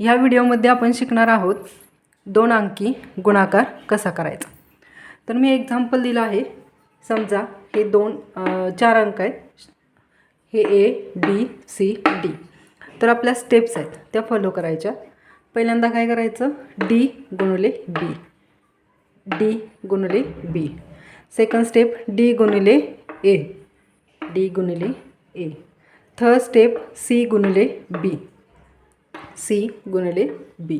ह्या व्हिडिओमध्ये आपण शिकणार आहोत 2 अंकी गुणाकार कसा करायचा। तर मी एक्झाम्पल दिलं आहे। समजा हे 4 अंक आहेत, हे A B C D। तर आपल्या स्टेप्स आहेत त्या फॉलो करायच्या। पहिल्यांदा काय करायचं, D गुणिले B, D गुणिले B। सेकंड स्टेप D गुणिले A, D गुणिले A। थर्ड स्टेप C गुणिले B, C गुणिले B।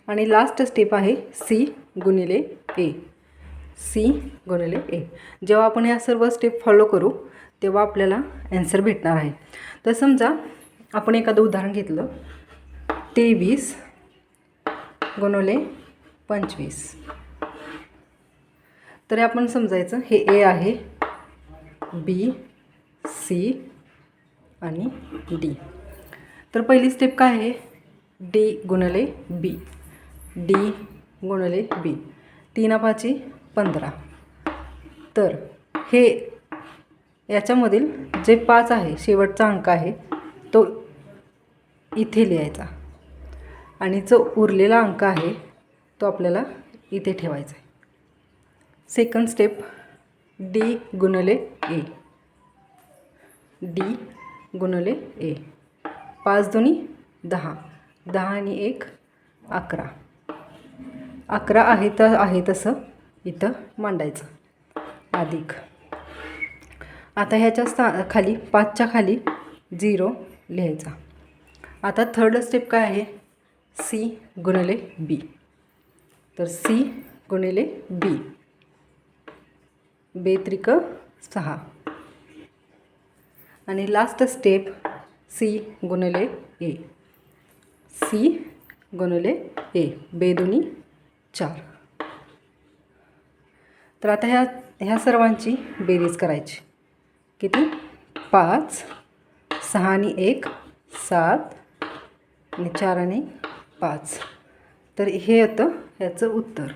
आणि लास्ट स्टेप आहे C गुणिले A, C गुणिले A। जेव्हा आपण या सर्व स्टेप फॉलो करू तेव्हा आपल्याला आन्सर भेटणार आहे। तर समजा आपण एखादं उदाहरण घेतलं, 23 गुणिले 25। तर आपण समजायचं हे A आहे, B C आणि D। तर पहिली स्टेप काय आहे, D गुणिले B, D गुणिले B। 3 5 15। तर हे याच्यामधील जे 5 आहे, शेवटचा अंक आहे तो इथे लिहायचा आणि जो उरलेला अंक आहे तो आपल्याला इथे ठेवायचा आहे। सेकंड स्टेप D गुणिले A, D गुणिले A। 5 दुनी 10, 10 आणि 1 11, 11 आहे तसं इथं मांडायचं अधिक। आता ह्याच्या खाली 5च्या खाली 0 लिहायचा। आता थर्ड स्टेप काय आहे, C गुणिले B। तर C गुणिले B, बेत्रिक 6। आणि लास्ट स्टेप C गुणिले A, C गुणिले A, बेदुनी 4। तर आता ह्या सर्वांची बेरीज करायची। किती, 5, 6 आणि 1 7 आणि 4 आणि 5। तर हे होतं ह्याचं उत्तर।